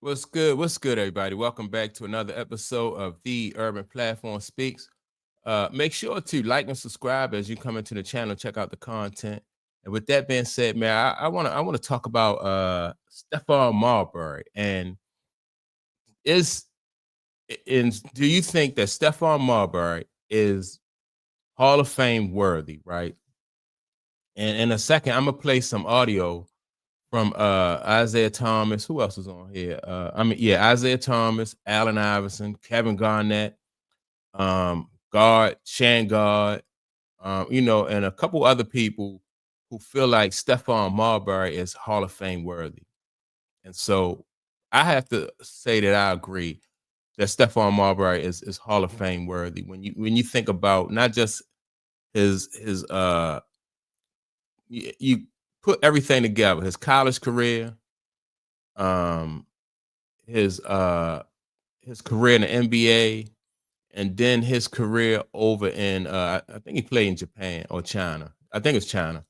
What's good? What's good, everybody? Welcome back to another episode of The Urban Platform Speaks. Make sure to like and subscribe as you come into the channel. Check out the content. And with that being said, man, I want to talk about Stephon Marbury. And is do you think that Stephon Marbury is Hall of Fame worthy? Right. And in a second, I'm gonna play some audio from Isaiah Thomas. Who else is on here? Isaiah Thomas, Allen Iverson, Kevin Garnett, Shan Guard, and a couple other people who feel like Stephon Marbury is Hall of Fame worthy. And so I have to say that I agree that Stephon Marbury is Hall of Fame worthy. When you think about not just his you put everything together, his college career, um, his career in the NBA, and then his career over in I think he played in Japan or China. I think it's China.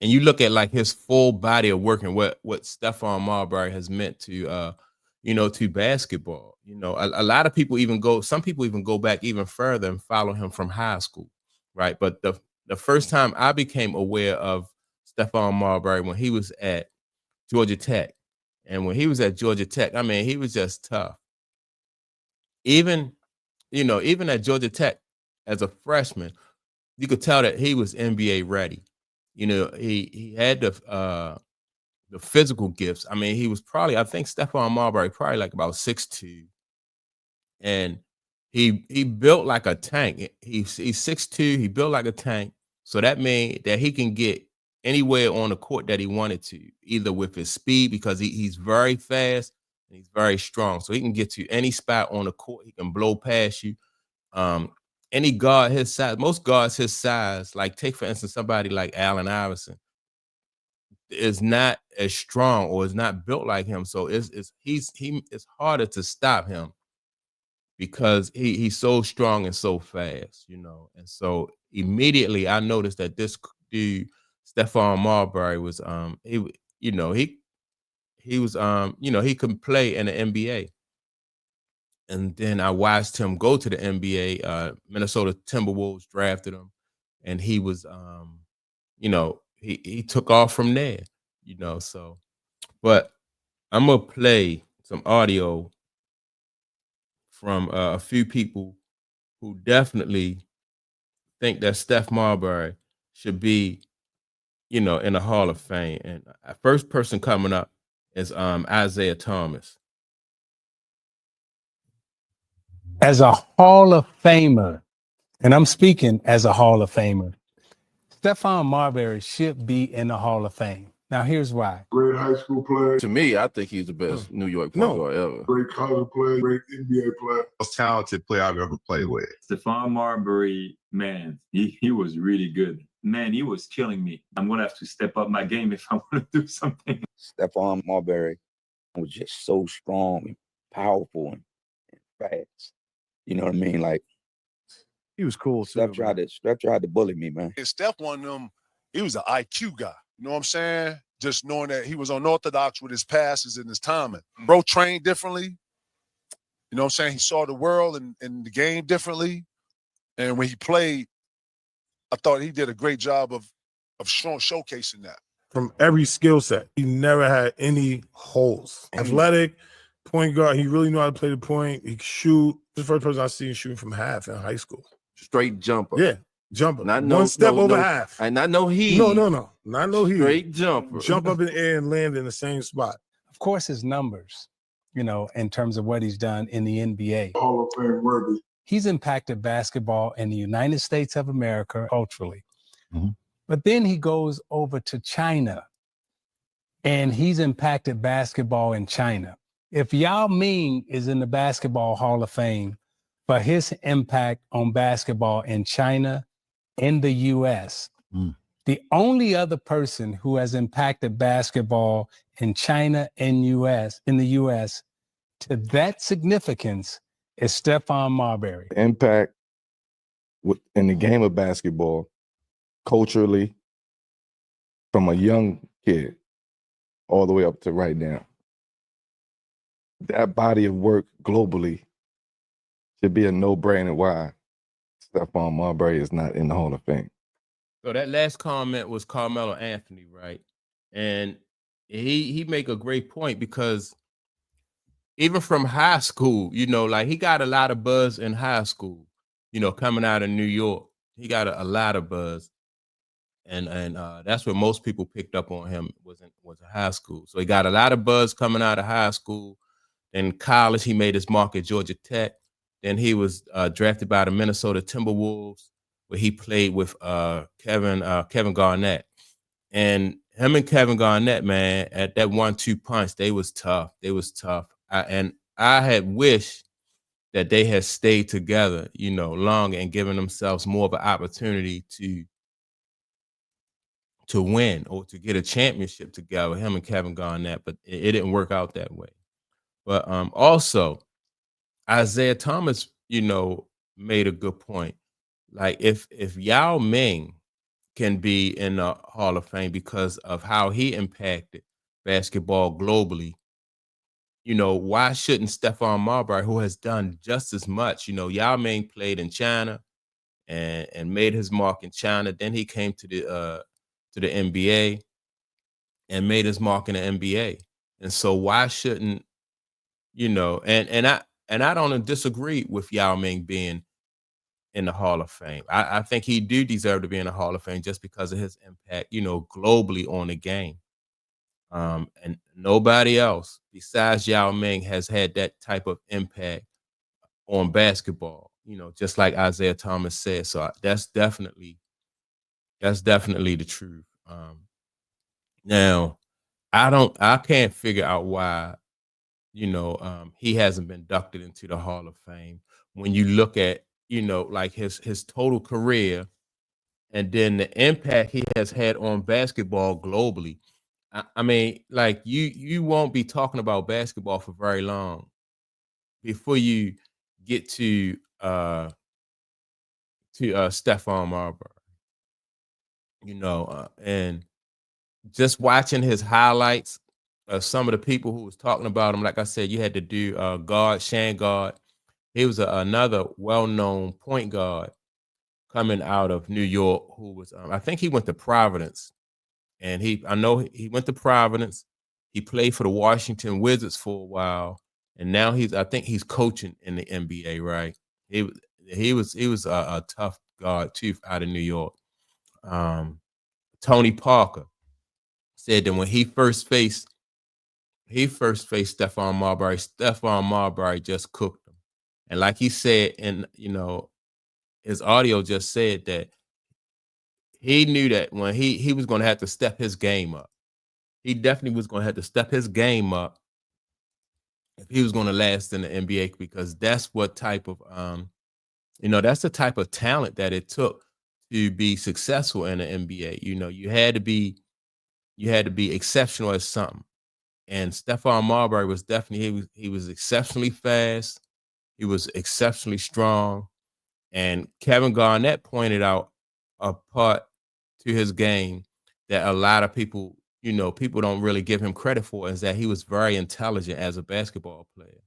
And you look at like his full body of work and what Stephon Marbury has meant to to basketball. A lot of people some people even go back even further and follow him from high school, right? But the first time I became aware of Stephon Marbury when he was at Georgia Tech. And when he was at Georgia Tech, I mean, he was just tough. Even at Georgia Tech as a freshman, you could tell that he was NBA ready. He had the physical gifts. I mean, he was I think Stephon Marbury probably like about 6'2", and he built like a tank. He's 6'2", he built like a tank. So that means that he can get anywhere on the court that he wanted to, either with his speed, because he's very fast and he's very strong. So he can get to any spot on the court. He can blow past you. Any guard his size, most guards his size, like take for instance somebody like Allen Iverson, is not as strong or is not built like him. So it's harder to stop him because he's so strong and so fast, And so immediately I noticed that this dude, Stephon Marbury, was he was he could play in the NBA. And then I watched him go to the NBA. Minnesota Timberwolves drafted him, and he was he took off from there, so. But I'm gonna play some audio from a few people who definitely think that Steph Marbury should be, in the Hall of Fame. And first person coming up is Isaiah Thomas. As a Hall of Famer, and I'm speaking as a Hall of Famer, Stephon Marbury should be in the Hall of Fame. Now, here's why. Great high school player. To me, I think he's the best New York point guard ever. Great college player, great NBA player. Most talented player I've ever played with. Stephon Marbury, man, he was really good. Man, he was killing me. I'm going to have to step up my game if I want to do something. Stephon Marbury was just so strong and powerful and fast. You know what I mean? Like, He was cool, too. Steph tried to bully me, man. And Steph, one of them, he was an IQ guy. You know what I'm saying? Just knowing that he was unorthodox with his passes and his timing. Bro trained differently. You know what I'm saying? He saw the world and the game differently. And when he played, I thought he did a great job of showcasing that. From every skill set, he never had any holes. Athletic, point guard, he really knew how to play the point. He could shoot. The first person I seen shooting from half in high school. Straight jumper. Yeah, jumper. Not One step over half. And not no heat. No. Not no heat. Straight jumper. Jump up in the air and land in the same spot. Of course, his numbers, in terms of what he's done in the NBA. Hall of Fame worthy. He's impacted basketball in the United States of America culturally. Mm-hmm. But then he goes over to China, and he's impacted basketball in China. If Yao Ming is in the Basketball Hall of Fame for his impact on basketball in China, in the U.S., the only other person who has impacted basketball in China and in the U.S. to that significance is Stephon Marbury. Impact in the game of basketball, culturally, from a young kid all the way up to right now. that body of work globally should be a no-brainer why Stephon Marbury is not in the Hall of Fame. So that last comment was Carmelo Anthony, right? And he make a great point because even from high school, you know, like he got a lot of buzz in high school, you know, coming out of New York. He got a lot of buzz. And that's what most people picked up on him was in high school. So he got a lot of buzz coming out of high school. In college, he made his mark at Georgia Tech. Then he was drafted by the Minnesota Timberwolves, where he played with Kevin Garnett. And him and Kevin Garnett, man, at that 1-2 punch, they was tough. They was tough. I had wished that they had stayed together, you know, longer and given themselves more of an opportunity to win or to get a championship together, him and Kevin Garnett, but it didn't work out that way. But also, Isaiah Thomas, you know, made a good point. Like if Yao Ming can be in the Hall of Fame because of how he impacted basketball globally, you know, why shouldn't Stephon Marbury, who has done just as much? You know, Yao Ming played in China and made his mark in China. Then he came to the NBA and made his mark in the NBA. And so why shouldn't, you know, and I don't disagree with Yao Ming being in the Hall of Fame. I think he do deserve to be in the Hall of Fame just because of his impact, you know, globally on the game. And nobody else besides Yao Ming has had that type of impact on basketball, you know, just like Isaiah Thomas said. So that's definitely the truth. Now, I can't figure out why, you know, he hasn't been inducted into the Hall of Fame when you look at, you know, like his total career and then the impact he has had on basketball globally. I mean, like you won't be talking about basketball for very long before you get to Stephon Marbury, you know, and just watching his highlights of some of the people who was talking about him. Like I said, you had to do Shan Guard. He was another well-known point guard coming out of New York who was, I think he went to Providence. And I know he went to Providence. He played for the Washington Wizards for a while. And now I think he's coaching in the NBA, right? He was a tough guard too out of New York. Tony Parker said that when he first faced Stephon Marbury just cooked him. And like he said, and you know, his audio just said that he knew that when he was going to have to step his game up. He definitely was going to have to step his game up if he was going to last in the NBA, because that's what type of you know, that's the type of talent that it took to be successful in the NBA. You know, you had to be exceptional at something. And Stephon Marbury was definitely he was exceptionally fast. He was exceptionally strong. And Kevin Garnett pointed out a part to his game that a lot of people, you know, people don't really give him credit for, is that he was very intelligent as a basketball player.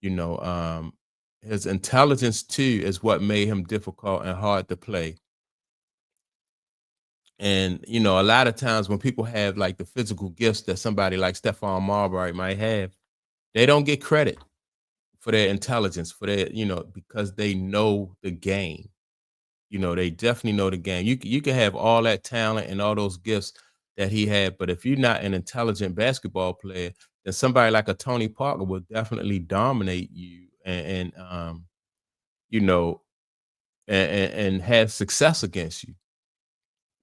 You know, his intelligence too is what made him difficult and hard to play. And, you know, a lot of times when people have like the physical gifts that somebody like Stephon Marbury might have, they don't get credit for their intelligence, for their, you know, because they know the game. You know, they definitely know the game. You can have all that talent and all those gifts that he had, but if you're not an intelligent basketball player, then somebody like a Tony Parker will definitely dominate you and you know, and have success against you.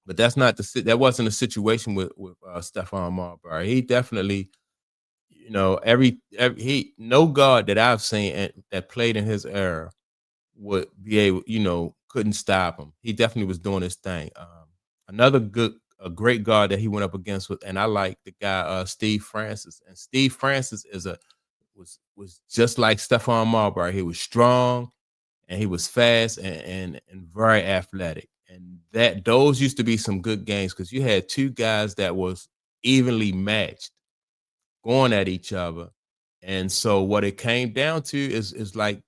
But that wasn't a situation with Stephon Marbury. He definitely, you know, no guard that I've seen that played in his era would be able, you know, couldn't stop him. He definitely was doing his thing. Another a great guard that he went up against and I like the guy Steve Francis. And Steve Francis was just like Stephon Marbury. He was strong and he was fast and very athletic. And those used to be some good games because you had two guys that was evenly matched going at each other. And so what it came down to is like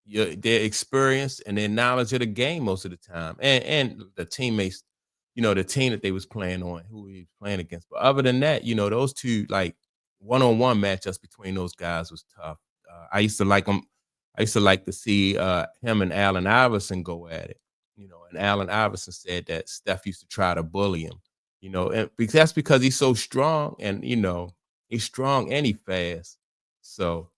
their experience and their knowledge of the game most of the time, and the teammates, the team that they was playing on, who he was playing against. But other than that, those two like one-on-one matchups between those guys was tough. I used to like them. I used to like to see him and Allen Iverson go at it. And Allen Iverson said that Steph used to try to bully him. And that's because he's so strong, and he's strong and he's fast. So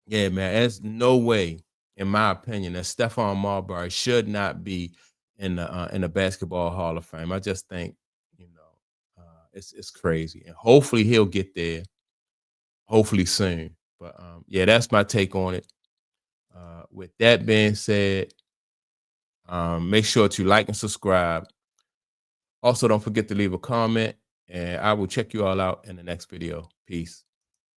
yeah, man, there's no way, in my opinion, that Stephon Marbury should not be in the Basketball Hall of Fame. I just think, it's crazy, and hopefully he'll get there, hopefully soon. But yeah, that's my take on it. With that being said, make sure to like and subscribe. Also, don't forget to leave a comment, and I will check you all out in the next video. Peace.